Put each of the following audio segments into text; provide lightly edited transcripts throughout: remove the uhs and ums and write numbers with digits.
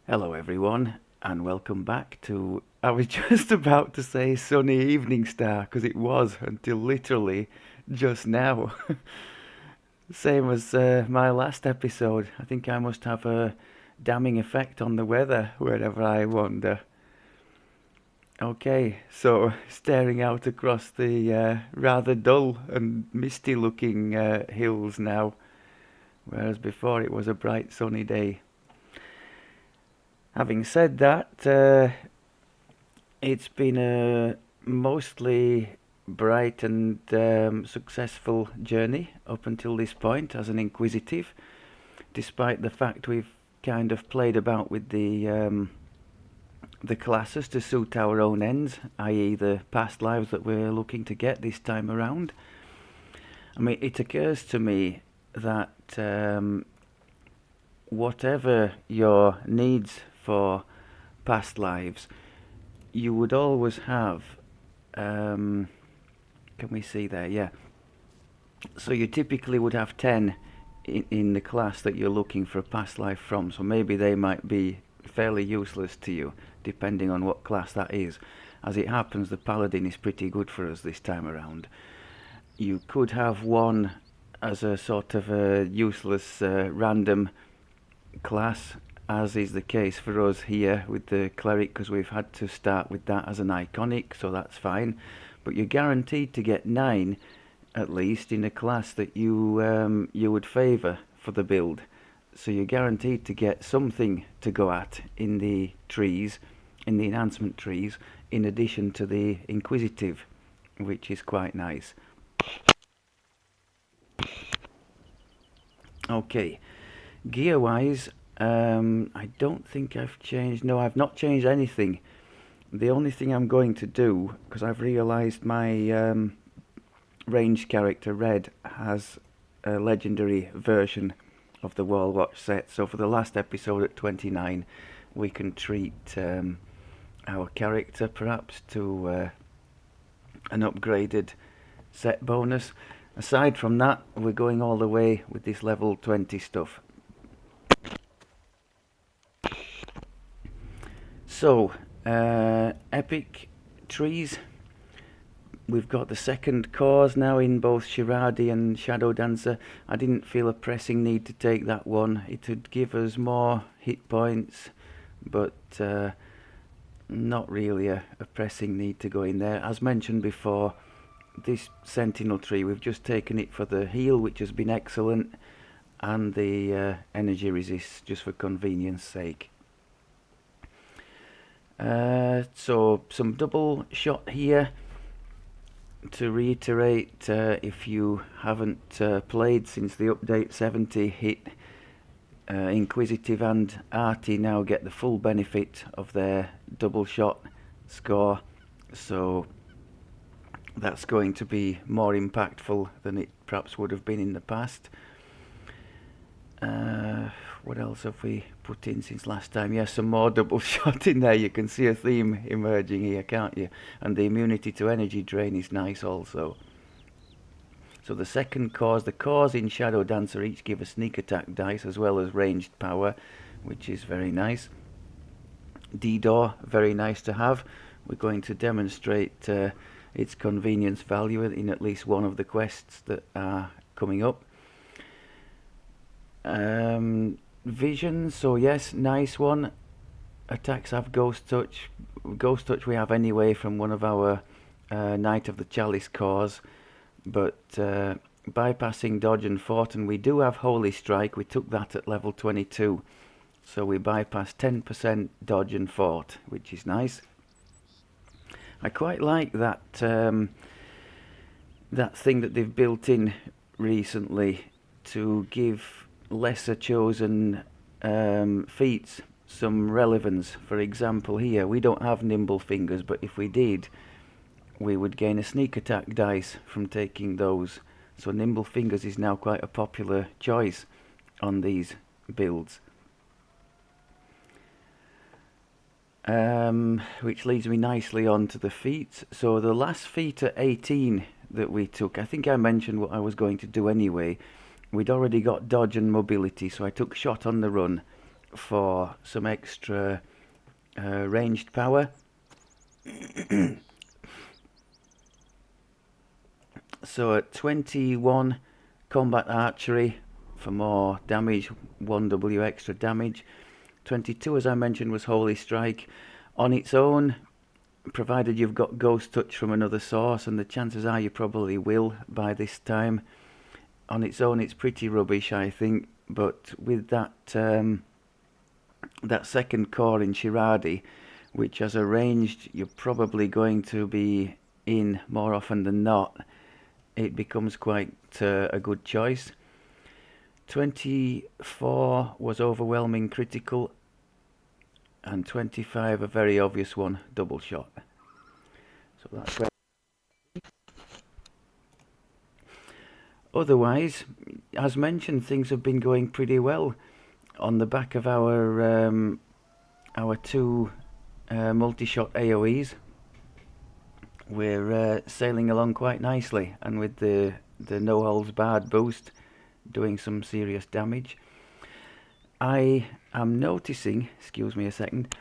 Hello everyone and welcome back to, I was just about to say sunny evening star because it was until literally just now. Same as my last episode. I think I must have a damning effect on the weather wherever I wander. Okay, so staring out across the rather dull and misty looking hills now, whereas before it was a bright sunny day. Having said that, it's been a mostly bright and successful journey up until this point as an Inquisitive, despite the fact we've kind of played about with the classes to suit our own ends, i.e. the past lives that we're looking to get this time around. I mean, it occurs to me that whatever your needs for past lives, you would always have. Um, can we see there? Yeah. So you typically would have 10 in the class that you're looking for a past life from. So maybe they might be fairly useless to you, depending on what class that is. As it happens, the paladin is pretty good for us this time around. You could have one as a sort of a useless random class, as is the case for us here with the cleric, because we've had to start with that as an iconic, so that's fine. But you're guaranteed to get 9 at least in a class that you would favour for the build. So you're guaranteed to get something to go at in the trees, in the enhancement trees, in addition to the Inquisitive, which is quite nice. Okay, gear wise, I don't think I've changed. No, I've not changed anything. The only thing I'm going to do, because I've realised my range character Red has a legendary version of the Wall Watch set. So for the last episode at 29, we can treat our character perhaps to an upgraded set bonus. Aside from that, we're going all the way with this level 20 stuff. So, epic trees. We've got the second cause now in both Shiradi and Shadow Dancer. I didn't feel a pressing need to take that one. It would give us more hit points, but not really a pressing need to go in there. As mentioned before, this Sentinel tree, we've just taken it for the heal, which has been excellent, and the energy resist just for convenience sake. So some double shot here. To reiterate, if you haven't played since the update 70 hit, Inquisitive and Arty now get the full benefit of their double shot score, so that's going to be more impactful than it perhaps would have been in the past. What else have we put in since last time? Yes, some more double shot in there. You can see a theme emerging here, can't you? And the immunity to energy drain is nice also. So the second cause, the cause in Shadow Dancer each give a sneak attack dice as well as ranged power, which is very nice. DDO, very nice to have. We're going to demonstrate its convenience value in at least one of the quests that are coming up. Vision, so yes, nice one. Attacks have Ghost Touch. Ghost Touch we have anyway from one of our Knight of the Chalice cores, but bypassing Dodge and Fort, and we do have Holy Strike. We took that at level 22, so we bypass 10% Dodge and Fort, which is nice. I quite like that that thing that they've built in recently to give lesser chosen feats some relevance. For example, here we don't have nimble fingers, but if we did, we would gain a sneak attack dice from taking those. So nimble fingers is now quite a popular choice on these builds. Which leads me nicely on to the feats. So the last feat at 18 that we took, I think I mentioned what I was going to do anyway. We'd already got dodge and mobility, so I took shot on the run, for some extra ranged power. So at 21 combat archery for more damage, 1W extra damage. 22, as I mentioned, was Holy Strike. On its own, provided you've got Ghost Touch from another source, and the chances are you probably will by this time. On its own, it's pretty rubbish, I think, but with that that second core in Shiradi, which as arranged you're probably going to be in more often than not, it becomes quite a good choice. 24 was overwhelming critical, and 25 a very obvious one, double shot. So that's where. Otherwise, as mentioned, things have been going pretty well on the back of our two multi-shot AoEs. We're sailing along quite nicely, and with the no holds barred boost doing some serious damage. I am noticing, excuse me a second,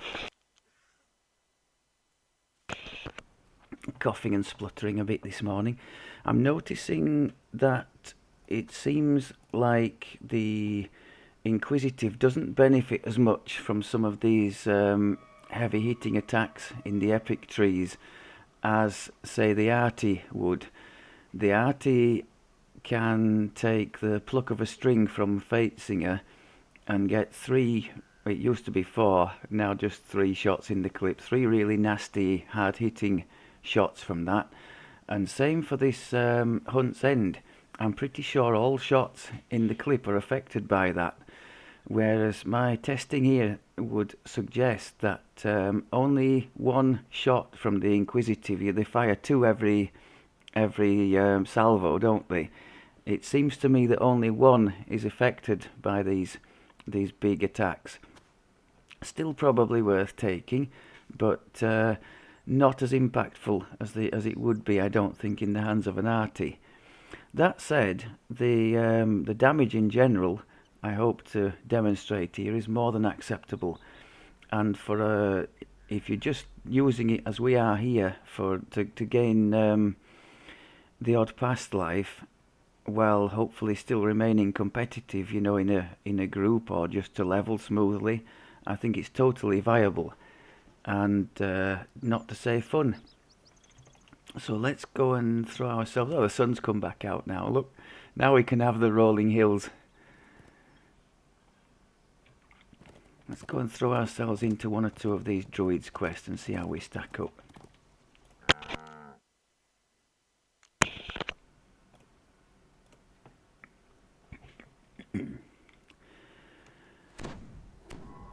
coughing and spluttering a bit this morning. I'm noticing that it seems like the Inquisitive doesn't benefit as much from some of these heavy hitting attacks in the epic trees as, say, the Arty would. The Arty can take the pluck of a string from Fatesinger and get 3, it used to be 4, now just 3 shots in the clip. 3 really nasty, hard hitting shots from that. And same for this Hunt's End. I'm pretty sure all shots in the clip are affected by that. Whereas my testing here would suggest that only 1 shot from the Inquisitive, they fire 2 every salvo, don't they? It seems to me that only 1 is affected by these big attacks. Still probably worth taking, but not as impactful as it would be, I don't think, in the hands of an Arty. That said, the damage in general, I hope to demonstrate here, is more than acceptable. And for if you're just using it as we are here to gain the odd past life, while hopefully still remaining competitive, you know, in a group or just to level smoothly, I think it's totally viable and not to say fun. So let's go and throw ourselves. Oh, the sun's come back out now. Look, now we can have the rolling hills. Let's go and throw ourselves into 1 or 2 of these Druids quests and see how we stack up.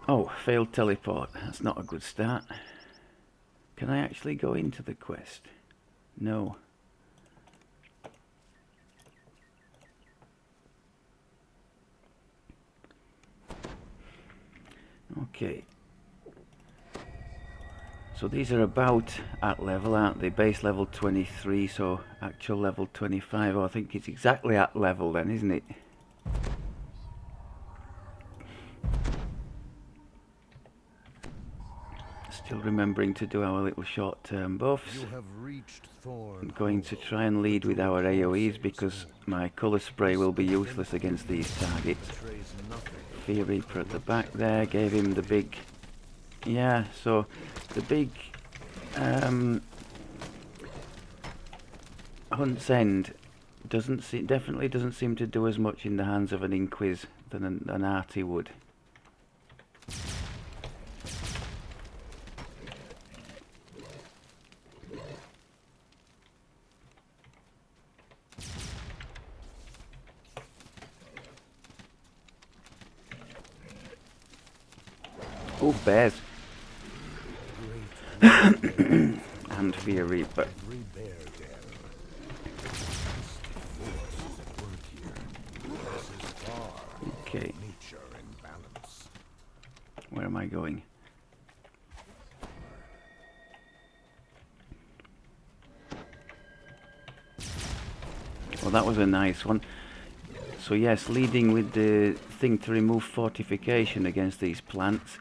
Oh, failed teleport. That's not a good start. Can I actually go into the quest? No. Okay. So these are about at level, aren't they? Base level 23, so actual level 25. Oh, I think it's exactly at level then, isn't it? Still remembering to do our little short-term buffs. I'm going to try and lead with our AoEs because my colour spray will be useless against these targets. Fear Reaper at the back there, gave him the big... Yeah, so the big Hunt's End definitely doesn't seem to do as much in the hands of an Inquis than an Arty would. Oh, bears. And Fear Reaper. Okay. Where am I going? Well, that was a nice one. So yes, leading with the thing to remove fortification against these plants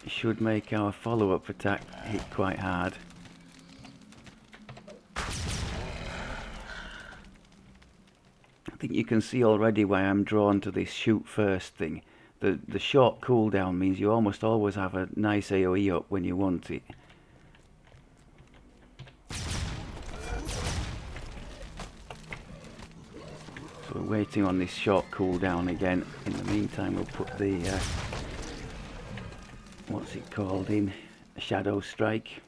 should make our follow-up attack hit quite hard. I think you can see already why I'm drawn to this shoot first thing. The short cooldown means you almost always have a nice AoE up when you want it. So we're waiting on this short cooldown again. In the meantime, we'll put the what's it called in? Shadow Strike.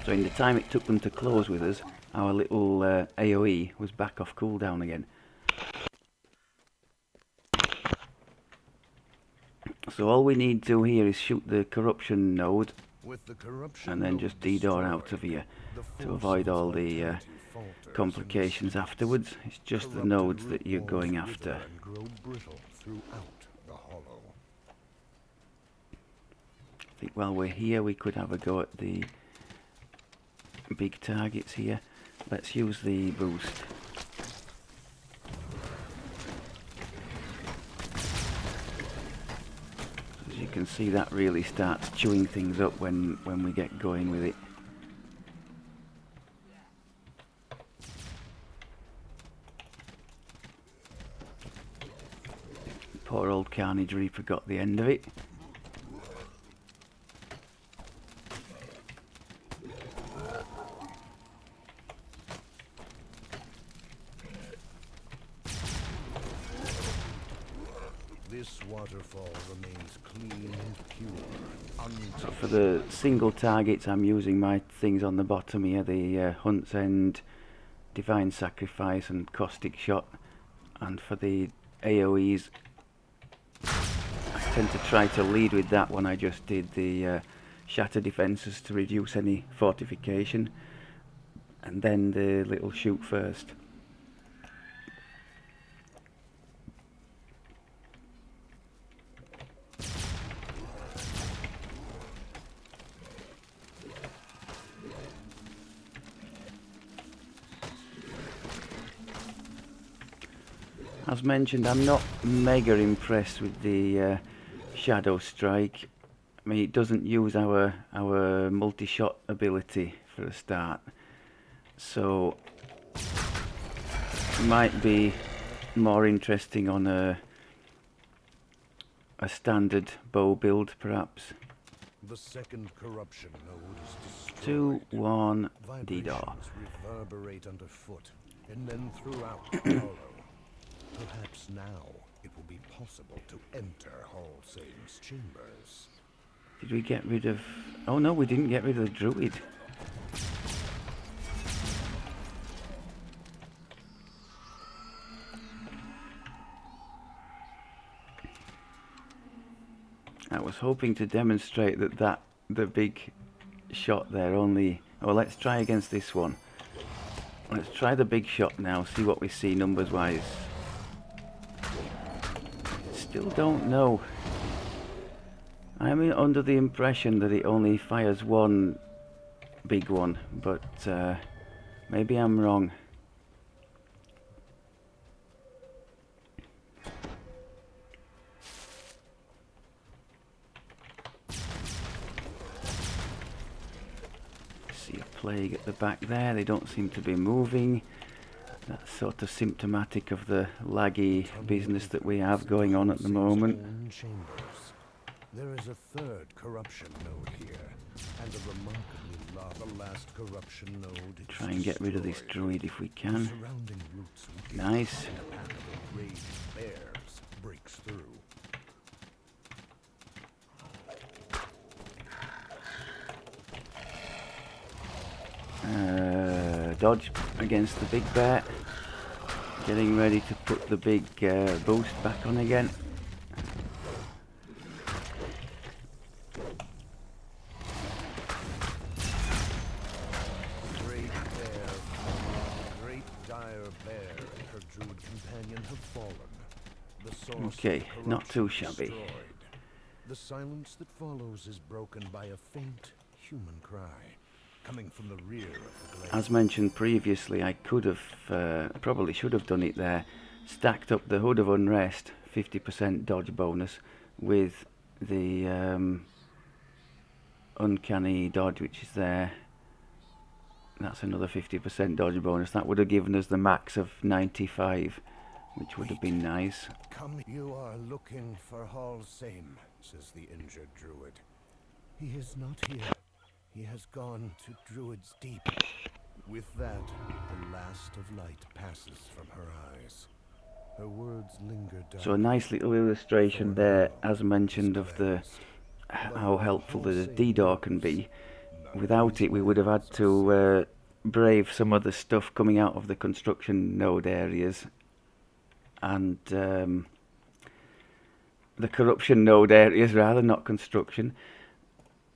So in the time it took them to close with us, our little AoE was back off cooldown again. So all we need to do here is shoot the corruption node and then just DDO out of here to avoid all the complications afterwards. It's just the nodes that you're going after. I think while we're here we could have a go at the big targets here. Let's use the boost. As you can see, that really starts chewing things up when we get going with it. Poor old Carnage Reaper got the end of it. This waterfall remains clean and pure. So for the single targets, I'm using my things on the bottom here, the Hunt's End, Divine Sacrifice and Caustic Shot. And for the AoEs, I tend to try to lead with that one. I just did the Shatter Defences to reduce any fortification, and then the little shoot first. As mentioned, I'm not mega impressed with the Shadow Strike. I mean, it doesn't use our multi-shot ability for a start, so it might be more interesting on a standard bow build, perhaps. The second corruption node is destroyed. 2-1 DDO. Vibrations reverberate underfoot and then throughout the hollow. Perhaps now it will be possible to enter Halsane's chambers. Did we get rid of... Oh no, we didn't get rid of the Druid. I was hoping to demonstrate that the big shot there only... Oh, let's try against this one. Let's try the big shot now, see what we see numbers wise. Still don't know. I'm under the impression that it only fires one big one, but maybe I'm wrong. See a plague at the back there. They don't seem to be moving. That's sort of symptomatic of the laggy business that we have going on at the moment. There is a third corruption node here, and a remarkably the last corruption node. Try and get rid of this druid if we can. Nice. A pack of enraged bears breaks through. Dodge against the big bear. Getting ready to put the big boost back on again. Great dire bear and her druid companion have fallen. source Okay, of not too corruption shabby. destroyed. The silence that follows is broken by a faint human cry coming from the rear of the glade. As mentioned previously, I could have, probably should have done it there, stacked up the Hood of Unrest, 50% dodge bonus, with the Uncanny Dodge, which is there. That's another 50% dodge bonus. That would have given us the max of 95, which would have been nice. Come, you are looking for Hall Same, says the injured druid. He is not here. He has gone to Druids Deep. With that, the last of light passes from her eyes. Her words linger dark. So a nice little illustration there, as mentioned, of the how helpful the DDO can be. Without it, we would have had to brave some of the stuff coming out of the construction node areas and the corruption node areas, rather, not construction,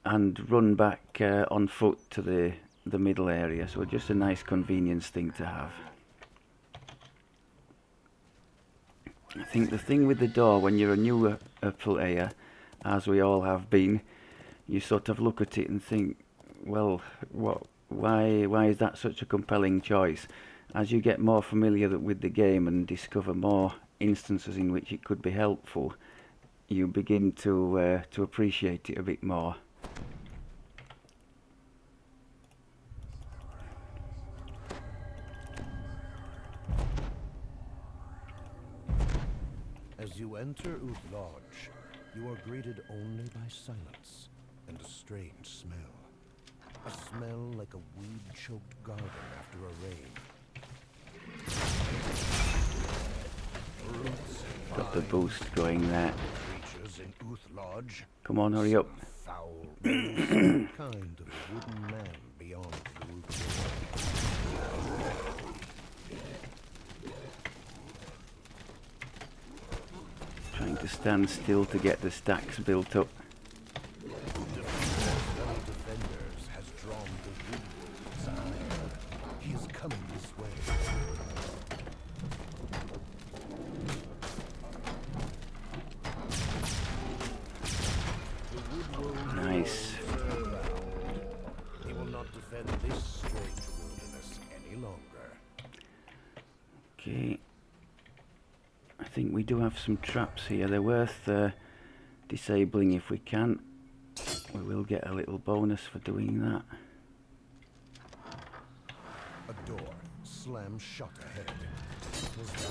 and run back on foot to the middle area. So just a nice convenience thing to have. I think the thing with the door, when you're a newer player, as we all have been, you sort of look at it and think, well, why is that such a compelling choice? As you get more familiar with the game and discover more instances in which it could be helpful, you begin to appreciate it a bit more. As you enter Oath Lodge, you are greeted only by silence and a strange smell. A smell like a weed-choked garden after a rain. Roots, Got the boost going there. creatures in Oath Lodge. Come on, hurry up. Foul, some kind of wooden man beyond the root door. Trying to stand still to get the stacks built up. Fellow defenders has drawn the wood's eye. He is coming this way. The wood will Nice. He will not defend this strange wilderness any longer. Okay. I think we do have some traps here. They're worth disabling if we can. We will get a little bonus for doing that. A door slams shut ahead. Was that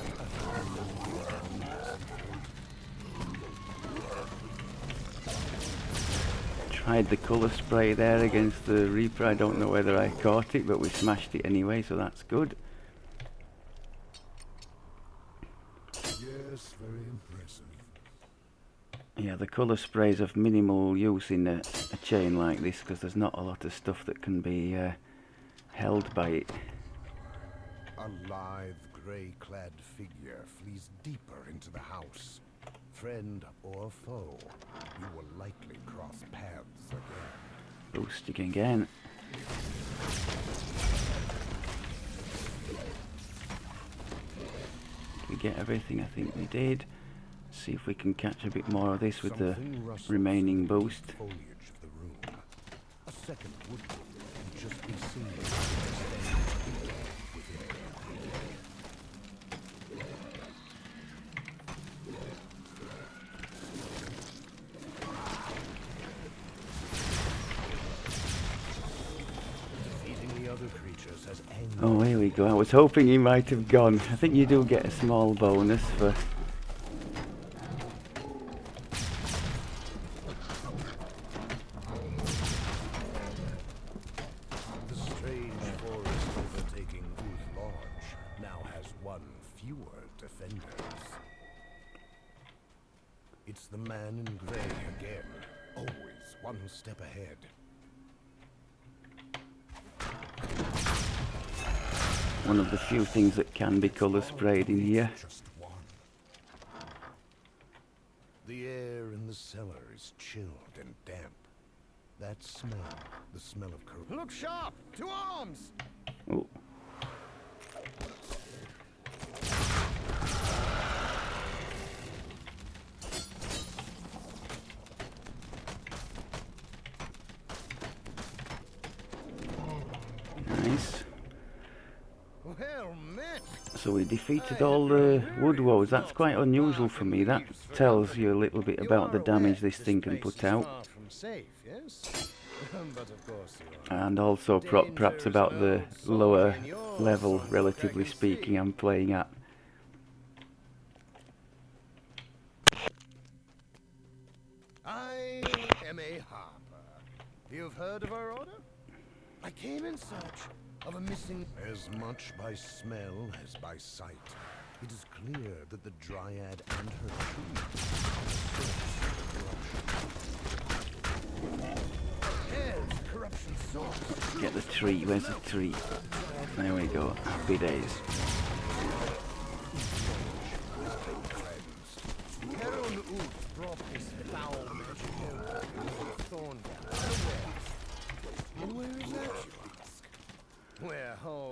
Tried the colour spray there against the Reaper. I don't know whether I caught it, but we smashed it anyway, so that's good. Yes, very impressive. Yeah, the colour sprays of minimal use in a chain like this, because there's not a lot of stuff that can be held by it. A lithe, grey-clad figure flees deeper into the house. Friend or foe, you will likely cross paths again. Boosting again. Did we get everything? I think we did. See if we can catch a bit more of this with the Something rustles remaining in the boost. foliage of the room. A second woodman can just be seen within. Defeating the other creatures has angered. Oh, here we go. I was hoping he might have gone. I think you do get a small bonus for... The strange forest overtaking Oath Lodge now has one fewer defenders. It's the man in grey again, always one step ahead. One of the few things that can be colour sprayed in here. Just one. The air in the cellar is chilled and damp. That smell, the smell of corruption. Look sharp! To arms! Oh. Nice. Well met. So we defeated I all had grown the weary wood of woes. That's lots quite of unusual bark for and me. That leaves for tells company. you a little bit You about the are aware damage this thing can place put is out. far from safe, yes? But of course you are. And also perhaps Danger is about an the old song lower in your level, songbook, I relatively can speaking, see. I'm playing at. I am a harper. You've heard of our order? I came in search of a missing as much by smell as by sight. It is clear that the Dryad and her tree there's corruption source. Get the tree. Where's the tree? There we go. Happy days.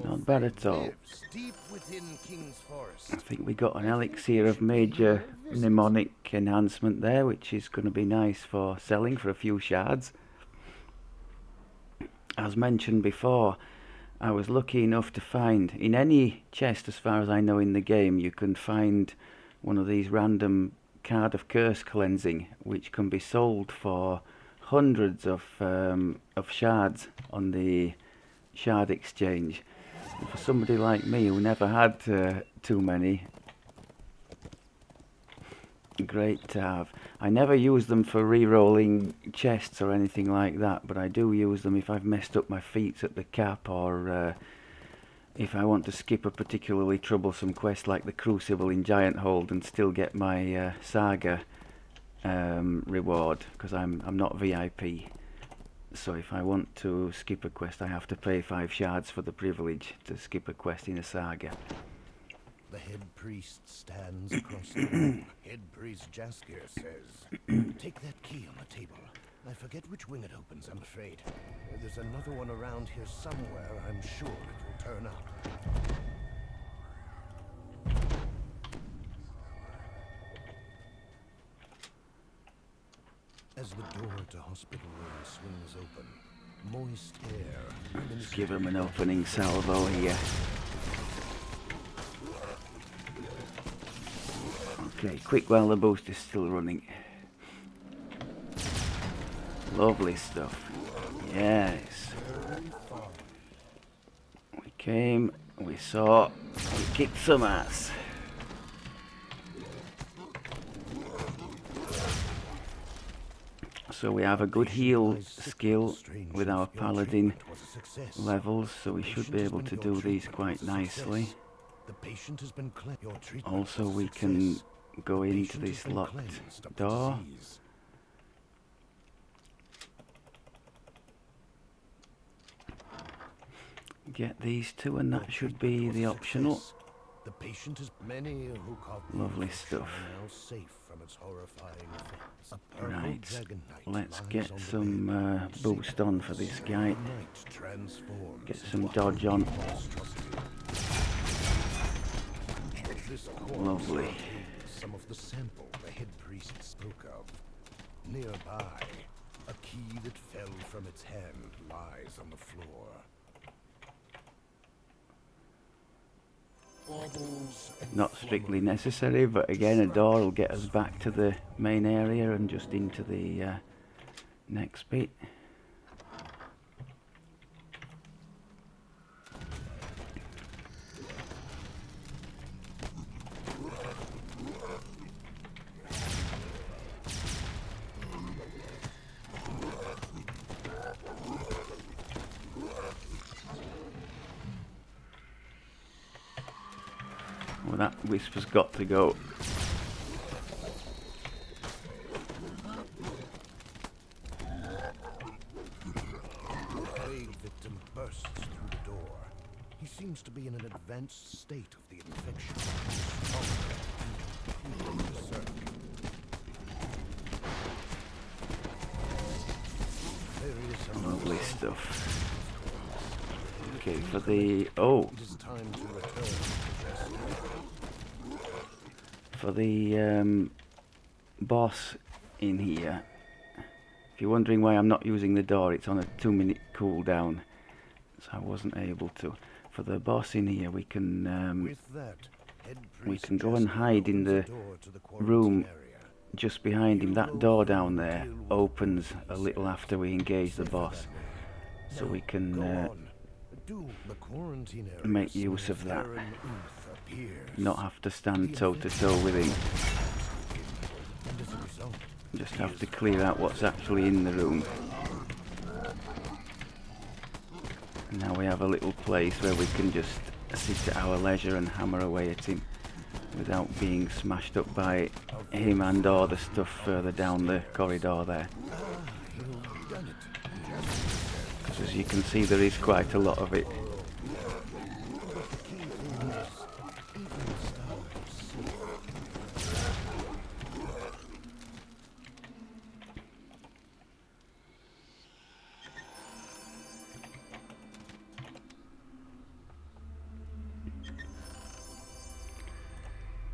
Not bad at all. I think we got an elixir of major mnemonic enhancement there, which is going to be nice for selling for a few shards. As mentioned before, I was lucky enough to find, in any chest as far as I know in the game, you can find one of these random card of curse cleansing, which can be sold for hundreds of shards on the shard exchange. And for somebody like me who never had too many, great to have. I never use them for re-rolling chests or anything like that, but I do use them if I've messed up my feats at the cap, or if I want to skip a particularly troublesome quest like the Crucible in Giant Hold and still get my Saga reward, because I'm not VIP. So if I want to skip a quest, I have to pay 5 shards for the privilege to skip a quest in a Saga. The head priest stands across the room. Head priest Jaskier says, take that key on the table. I forget which wing it opens, I'm afraid. There's another one around here somewhere. I'm sure it will turn up. As the door to hospital room swings open, moist air. Let's give him an opening salvo here. Okay, quick while the boost is still running. Lovely stuff. Yes. We came, we saw, we kicked some ass. So we have a good heal skill with our paladin levels, so we should be able to do these quite nicely. Also we can go into this locked door. Get these two and that should be the optional. Lovely stuff. Right, let's get some boost on for this guy. Get some dodge on. Lovely. Some of the sample the head priest spoke of. Nearby, a key that fell from its hand lies on the floor. Not strictly necessary, but again a door will get us back to the main area and just into the next bit. Well, that whisper's got to go. Plague victim bursts through the door. He seems to be in an advanced state of the infection. Lovely stuff. Okay, for the for the boss in here. If you're wondering why I'm not using the door, it's on a 2-minute cooldown. so I wasn't able to. For the boss in here, we can With that, head we priest can go and Jester hide in opens a the door to the room quarantine area. just behind him. You That go door through down and there deal with the opens booth, he a little says. after we engage the Safer boss, that way. so Now, we can go on. The quarantine area make use of that, Theron Uth appears. not have to stand The toe to toe with him. And as a result, Just he have is to clear out what's actually in the room. And now we have a little place where we can just sit at our leisure and hammer away at him without being smashed up by him and or the stuff further down the corridor there. you've done it. Because as you can see, there is quite a lot of it. But the key thing is, even stars see.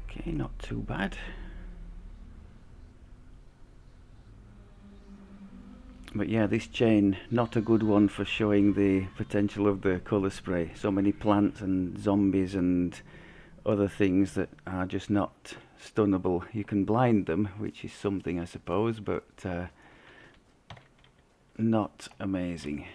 Okay, not too bad. But yeah, this chain, not a good one for showing the potential of the colour spray. So many plants and zombies and other things that are just not stunnable. You can blind them, which is something I suppose, but not amazing.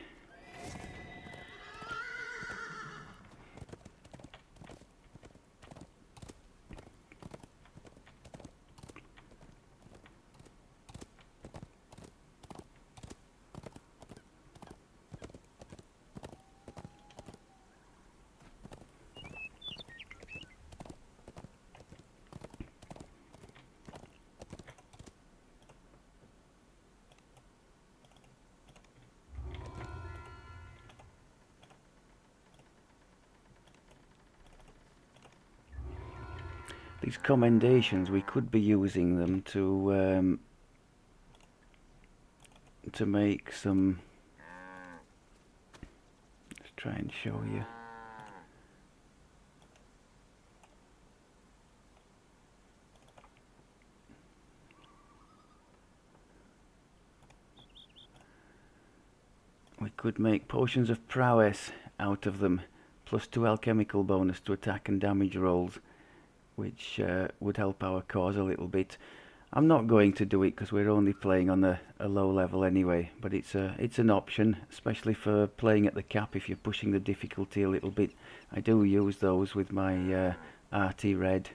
These commendations, we could be using them to make some. Let's try and show you. We could make potions of prowess out of them, +2 alchemical bonus to attack and damage rolls, which would help our cause a little bit. I'm not going to do it because we're only playing on a low level anyway, but it's an option, especially for playing at the cap if you're pushing the difficulty a little bit. I do use those with my RT Red.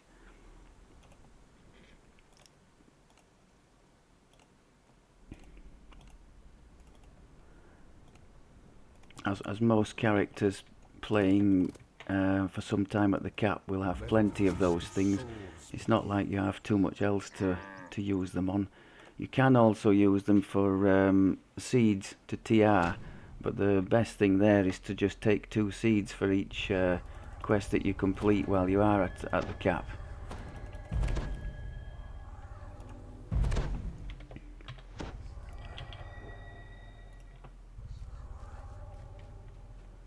As most characters playing for some time at the cap will have plenty of those things. It's not like you have too much else to use them on. You can also use them for seeds to TR, but the best thing there is to just take 2 seeds for each quest that you complete while you are at the cap.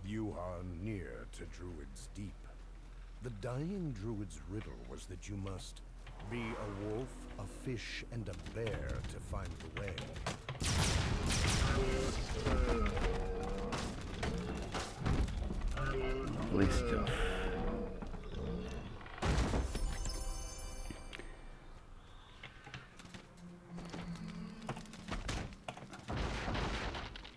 You are near to Druids Deep. The dying Druid's riddle was that you must be a wolf, a fish, and a bear to find the way. Lovely stuff.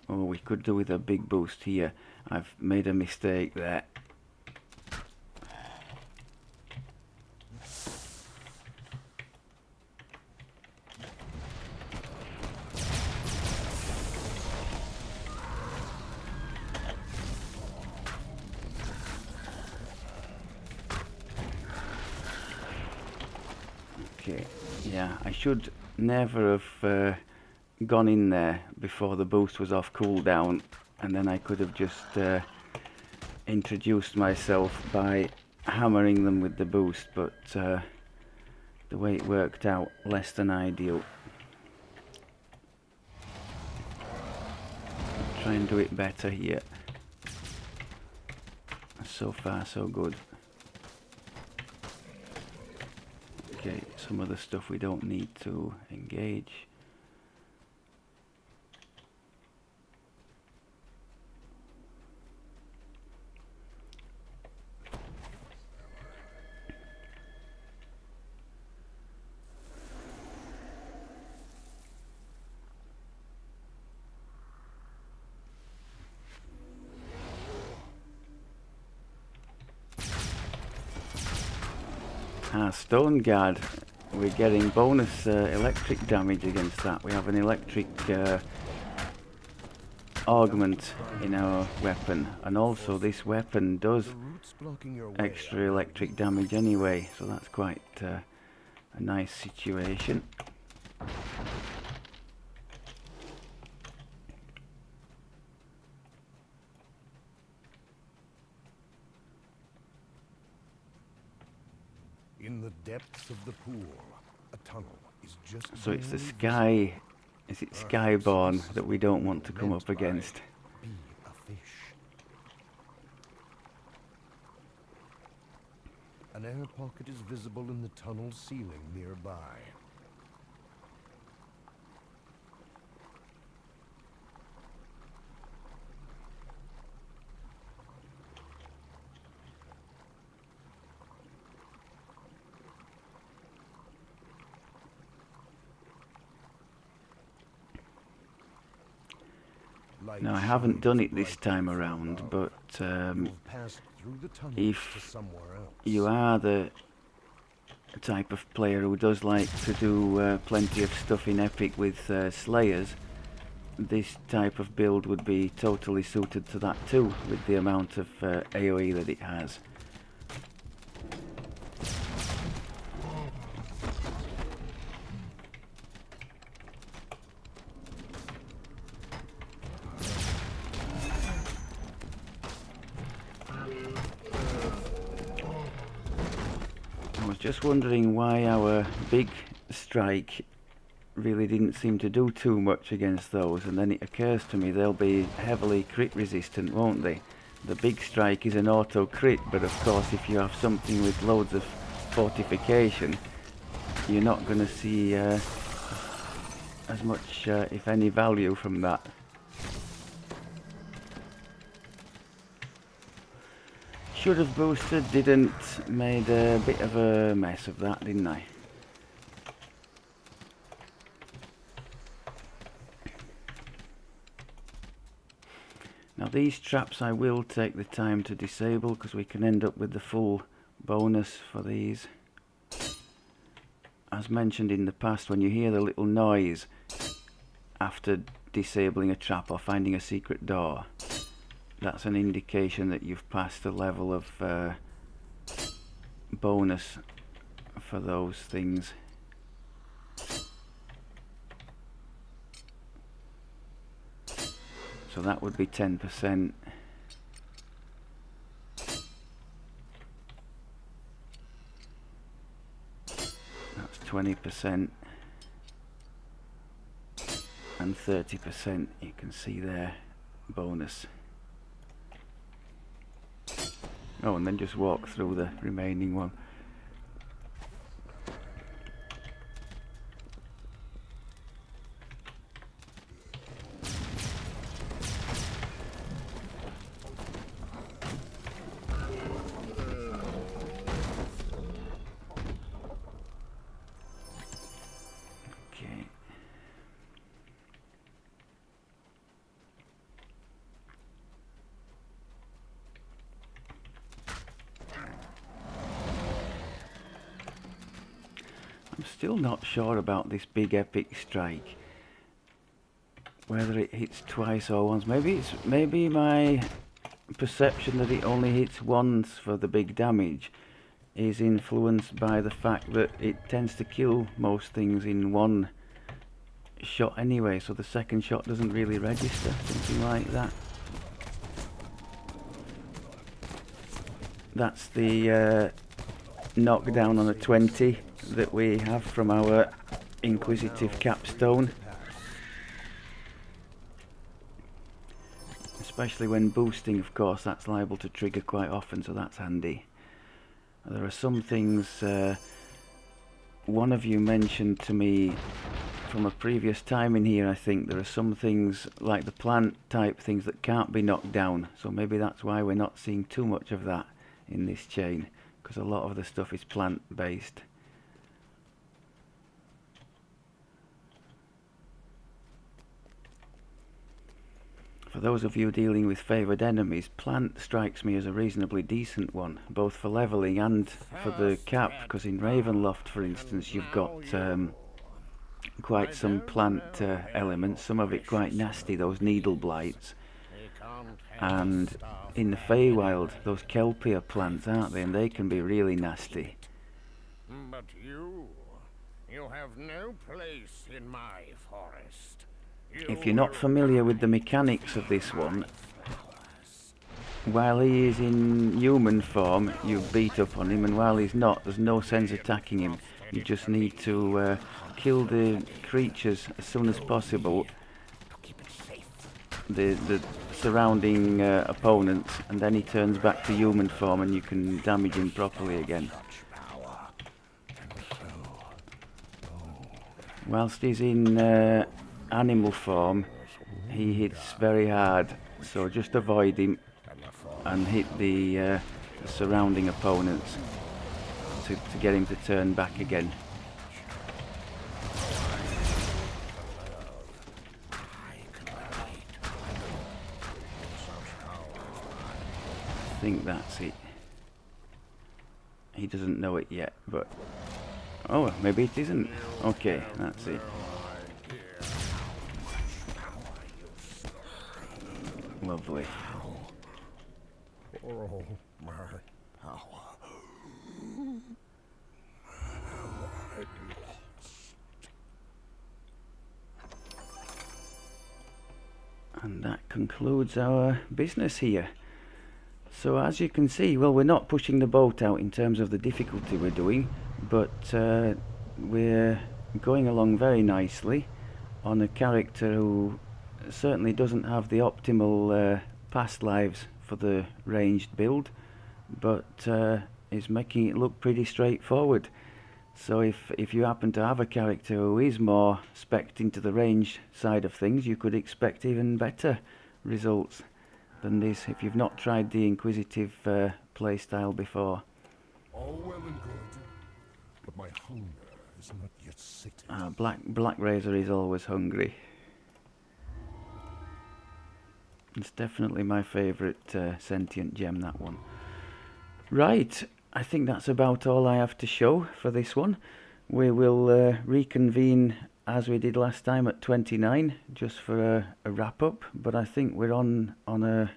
Oh, we could do with a big boost here. I've made a mistake there. Okay, yeah, I should never have gone in there before the boost was off cooldown, and then I could have just introduced myself by hammering them with the boost, but the way it worked out, less than ideal. Try and do it better here. So far so good. Okay, some of the stuff we don't need to engage. Our Stone Guard, we're getting bonus electric damage against that. We have an electric augment in our weapon, and also this weapon does extra electric damage anyway, so that's quite a nice situation. In the depths of the pool, a tunnel is just. So it's the sky, is it Skyborn that we don't want to come up against? Be a fish. An air pocket is visible in the tunnel ceiling nearby. Now I haven't done it this time around, but if you are the type of player who does like to do plenty of stuff in Epic with Slayers, this type of build would be totally suited to that too, with the amount of AoE that it has. I was just wondering why our big strike really didn't seem to do too much against those, and then it occurs to me they'll be heavily crit resistant, won't they? The big strike is an auto crit, but of course if you have something with loads of fortification, you're not going to see as much, if any, value from that. Should have boosted, didn't. Made a bit of a mess of that, didn't I? Now these traps I will take the time to disable, because we can end up with the full bonus for these. As mentioned in the past, when you hear the little noise after disabling a trap or finding a secret door, that's an indication that you've passed a level of bonus for those things. So that would be 10%. That's 20%. And 30%, you can see there, bonus. Oh, and then just walk through the remaining one. Okay. I'm still not sure about this big epic strike, whether it hits twice or once. Maybe my perception that it only hits once for the big damage is influenced by the fact that it tends to kill most things in one shot anyway, so the second shot doesn't really register, something like that. That's the knockdown on a 20 that we have from our Inquisitive capstone. Especially when boosting, of course, that's liable to trigger quite often, so that's handy. There are some things, one of you mentioned to me from a previous time in here, I think, there are some things like the plant type things that can't be knocked down, so maybe that's why we're not seeing too much of that in this chain, because a lot of the stuff is plant based. For for those of you dealing with favoured enemies, plant strikes me as a reasonably decent one, both for levelling and for the cap, because in Ravenloft, for instance, you've got quite some plant elements, some of it quite nasty, those needle blights. And in the Feywild, those Kelpia plants, aren't they? And they can be really nasty. But you have no place in my forest. If you're not familiar with the mechanics of this one, while he is in human form, you beat up on him, and while he's not, there's no sense attacking him. You just need to kill the creatures as soon as possible, the surrounding opponents, and then he turns back to human form and you can damage him properly again. Whilst he's in animal form, he hits very hard, so just avoid him and hit the surrounding opponents to get him to turn back again. I think that's it. He doesn't know it yet, but oh, maybe it isn't. Okay, that's it. Lovely. Oh, my power. And that concludes our business here. So as you can see, well, we're not pushing the boat out in terms of the difficulty we're doing, but we're going along very nicely on a character who certainly doesn't have the optimal past lives for the ranged build, but is making it look pretty straightforward. So if you happen to have a character who is more spec'd into the range side of things, you could expect even better results than this if you've not tried the Inquisitive playstyle before. All well and good, but my hunger is not yet sated. Black Razor is always hungry. It's definitely my favourite sentient gem, that one. Right, I think that's about all I have to show for this one. We will reconvene as we did last time at 29, just for a wrap-up, but I think we're on a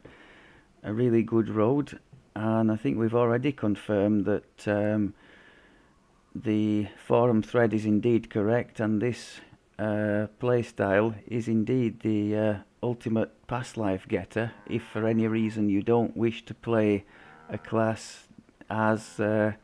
really good road, and I think we've already confirmed that the forum thread is indeed correct, and this playstyle is indeed the ultimate past life getter if for any reason you don't wish to play a class as well,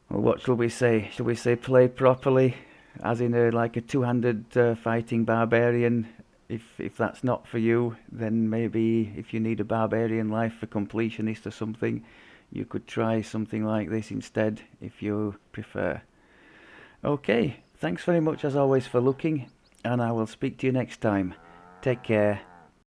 what shall we say? Shall we say play properly, as in like a two-handed fighting barbarian? If that's not for you, then maybe if you need a barbarian life for completionist or something, you could try something like this instead if you prefer. Okay, thanks very much as always for looking, and I will speak to you next time. Take care.